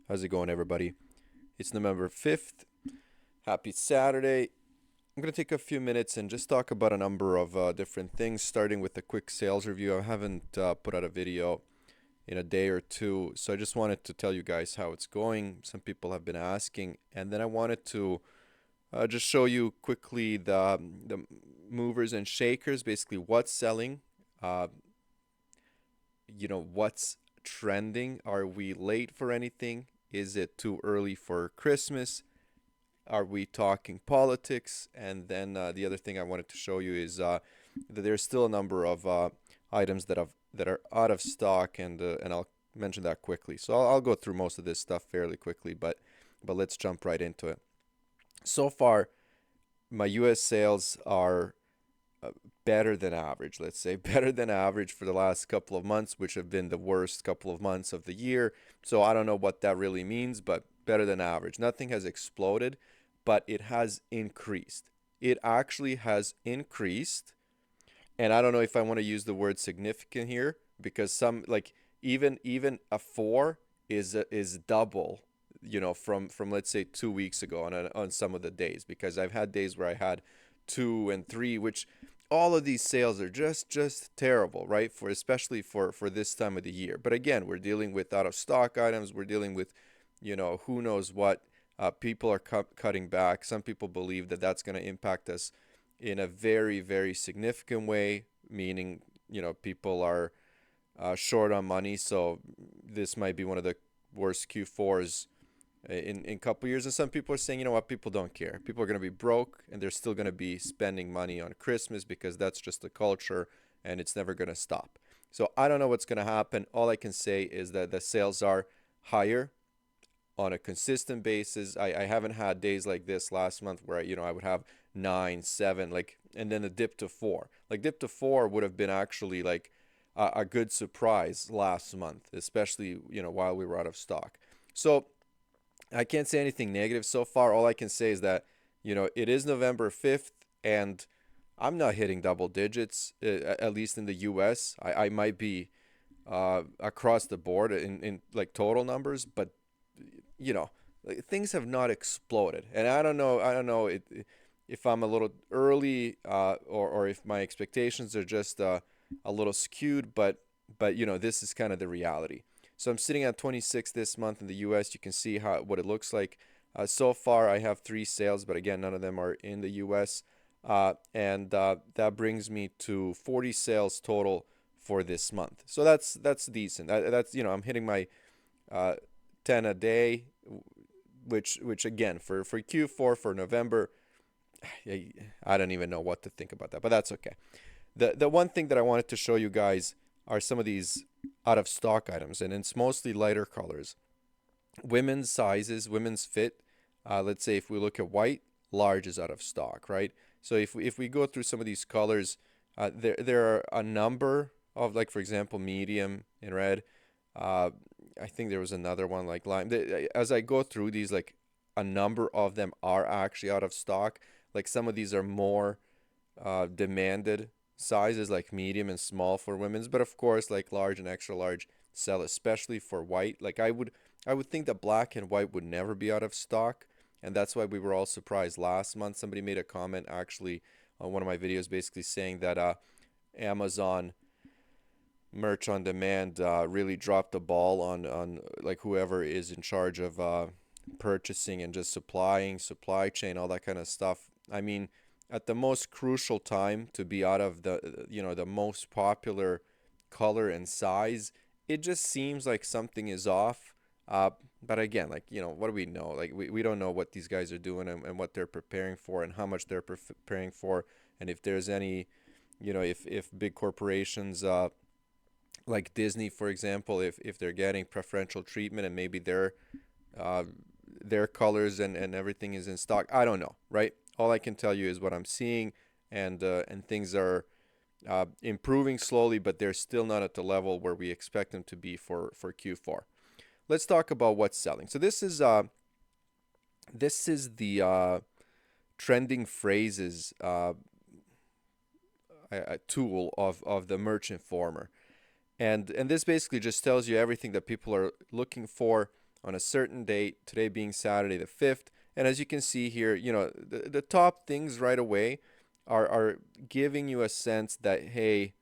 How's it going, everybody? It's November 5th. Happy Saturday. I'm going to take a few minutes and just talk about a number of different things, starting with a quick sales review. I haven't put out a video in a day or two, so I just wanted to tell you guys how it's going. Some people have been asking, and then I wanted to just show you quickly the movers and shakers, basically what's selling, uh, what's trending. Are we late for anything? Is it too early for Christmas? Are we talking politics? And then the other thing I wanted to show you is that there's still a number of items that are out of stock, and I'll mention that quickly. So I'll go through most of this stuff fairly quickly, but let's jump right into it. So far, my U.S. sales are uh, better than average. Let's say better than average for the last couple of months, which have been the worst couple of months of the year. So I don't know what that really means, but better than average. Nothing has exploded, but it has increased. It actually has increased, and I don't know if I want to use the word significant here because some like even a 4 is double, from let's say 2 weeks ago on some of the days, because I've had days where I had 2 and 3, which all of these sales are just terrible, right? For especially for this time of the year. But again, we're dealing with out of stock items. We're dealing with, who knows what. People are cutting back. Some people believe that that's going to impact us in a very, very significant way, meaning, people are short on money. So this might be one of the worst Q4s in a couple years. And some people are saying, you know what, people don't care. People are going to be broke and they're still going to be spending money on Christmas because that's just the culture and it's never going to stop. So I don't know what's going to happen. All I can say is that the sales are higher on a consistent basis. I haven't had days like this last month where I would have 9, 7, like, and then a dip to 4. Like dip to 4 would have been actually like a good surprise last month, especially while we were out of stock. So I can't say anything negative so far. All I can say is that it is November 5th, and I'm not hitting double digits, at least in the U.S. I might be across the board in like total numbers, but you know, like, things have not exploded, and I don't know if I'm a little early, or if my expectations are just a little skewed, but this is kind of the reality. So I'm sitting at 26 this month in the U.S. You can see what it looks like. So far, I have 3 sales, but again, none of them are in the U.S. And that brings me to 40 sales total for this month. So that's decent. That's I'm hitting my uh, 10 a day, which again for Q4 for November, I don't even know what to think about that, but that's okay. The one thing that I wanted to show you guys are some of these out of stock items, and it's mostly lighter colors. Women's sizes, women's fit. Let's say if we look at white, large is out of stock, right? So if we go through some of these colors, there are a number of, like, for example, medium in red. Uh, I think there was another one like lime. As I go through these, like, a number of them are actually out of stock. Like some of these are more demanded sizes, like medium and small for women's, but of course, like large and extra large sell, especially for white. Like I would think that black and white would never be out of stock, and that's why we were all surprised last month. Somebody made a comment actually on one of my videos, basically saying that Amazon merch on demand really dropped the ball on like whoever is in charge of purchasing and just supply chain, all that kind of stuff. I mean, at the most crucial time to be out of the most popular color and size, it just seems like something is off. uh, but again, like, what do we know? Like, we don't know what these guys are doing, and what they're preparing for and how much they're preparing for, and if there's any, if big corporations like Disney, for example, if they're getting preferential treatment and maybe uh, their colors and everything is in stock. I don't know, right? All I can tell you is what I'm seeing, and things are improving slowly, but they're still not at the level where we expect them to be for Q4. Let's talk about what's selling. So this is the trending phrases tool of the Merchant Informer. And this basically just tells you everything that people are looking for on a certain date, today being Saturday the 5th. And as you can see here, the top things right away are giving you a sense that, hey,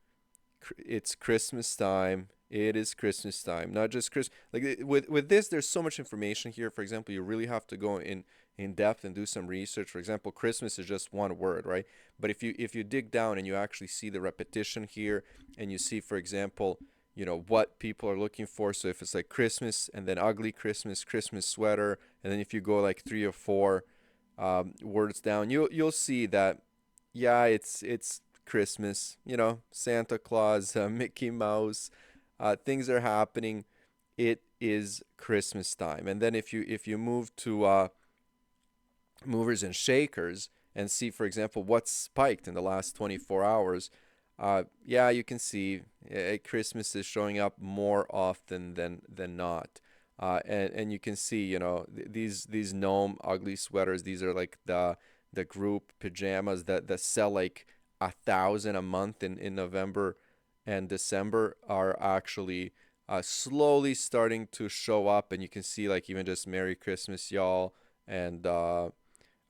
it's Christmas time. It is Christmas time, not just Chris. Like with this, there's so much information here. For example, you really have to go in depth and do some research. For example, Christmas is just one word, right? But if you dig down and you actually see the repetition here, and you see, for example, what people are looking for. So if it's like Christmas and then ugly Christmas, Christmas sweater, and then if you go like three or four words down, you'll see that yeah, it's Christmas, Santa Claus, Mickey Mouse, things are happening. It is Christmas time. And then if you move to movers and shakers and see, for example, what's spiked in the last 24 hours, yeah, you can see Christmas is showing up more often than not. And you can see, these gnome ugly sweaters. These are like the group pajamas that sell like 1,000 a month in November and December are actually slowly starting to show up, and you can see like even just Merry Christmas, y'all. And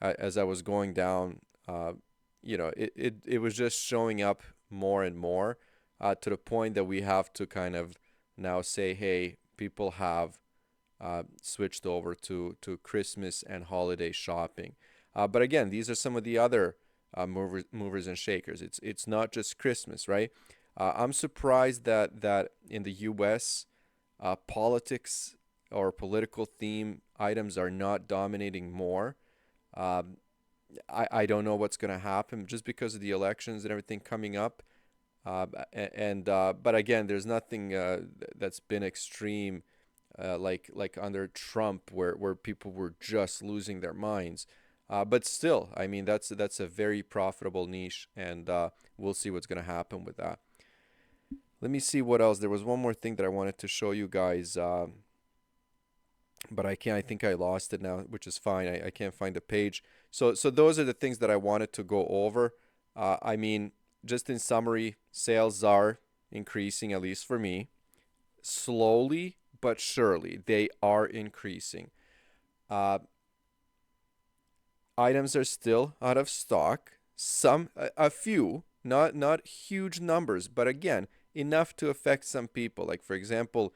as I was going down, it was just showing up more and more to the point that we have to kind of now say, hey, people have switched over to Christmas and holiday shopping. But again, these are some of the other movers and shakers. It's not just Christmas, right? I'm surprised that in the U.S., politics or political theme items are not dominating more. Um, I don't know what's going to happen just because of the elections and everything coming up. But again, there's nothing that's been extreme like under Trump where people were just losing their minds. But still, I mean that's a very profitable niche, and we'll see what's going to happen with that. Let me see what else. There was one more thing that I wanted to show you guys, but I can't. I think I lost it now, which is fine. I can't find the page. So those are the things that I wanted to go over. I mean, just in summary, sales are increasing, at least for me, slowly but surely. They are increasing. Uh, Items are still out of stock. A few, not huge numbers, but again, enough to affect some people. Like for example,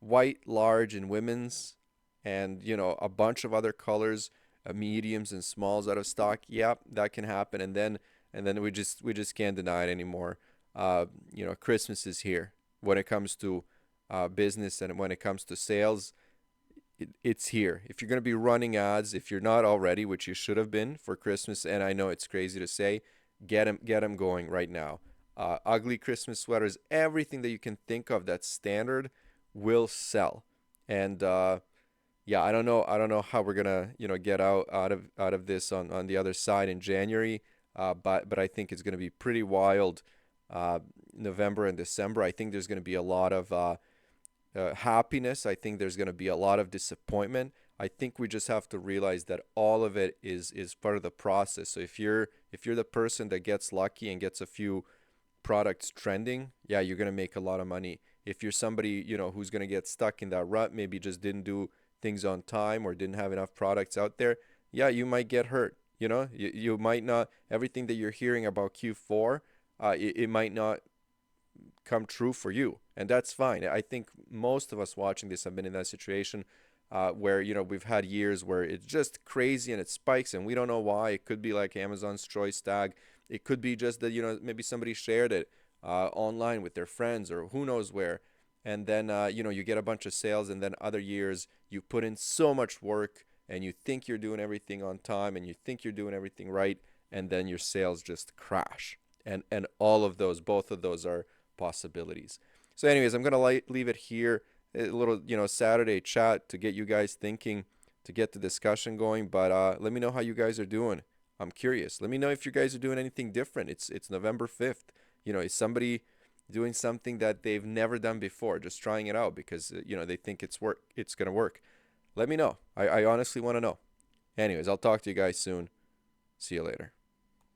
white large in women's, and a bunch of other colors, mediums and smalls out of stock. Yeah, that can happen, and then we just can't deny it anymore. Christmas is here when it comes to business, and when it comes to sales, it's here. If you're going to be running ads, if you're not already, which you should have been for Christmas, and I know it's crazy to say, get them going right now. Ugly Christmas sweaters, everything that you can think of that's standard will sell. And yeah, I don't know how we're gonna get out of this on the other side in January. But I think it's gonna be pretty wild. Uh, November and December. I think there's gonna be a lot of happiness. I think there's going to be a lot of disappointment. I think we just have to realize that all of it is part of the process. So if you're the person that gets lucky and gets a few products trending, yeah, you're going to make a lot of money. If you're somebody, who's going to get stuck in that rut, maybe just didn't do things on time or didn't have enough products out there, yeah, you might get hurt. You might not, everything that you're hearing about Q4, it might not come true for you, and that's fine. I think most of us watching this have been in that situation where we've had years where it's just crazy and it spikes and we don't know why. It could be like Amazon's choice tag. It could be just that maybe somebody shared it online with their friends or who knows where, and then you get a bunch of sales, and then other years you put in so much work and you think you're doing everything on time and you think you're doing everything right, and then your sales just crash. And all of those, both of those are possibilities. So, anyways, I'm gonna leave it here. A little, Saturday chat to get you guys thinking, to get the discussion going. But let me know how you guys are doing. I'm curious. Let me know if you guys are doing anything different. It's November 5th. Is somebody doing something that they've never done before, just trying it out because they think it's gonna work. Let me know. I honestly want to know. Anyways, I'll talk to you guys soon. See you later.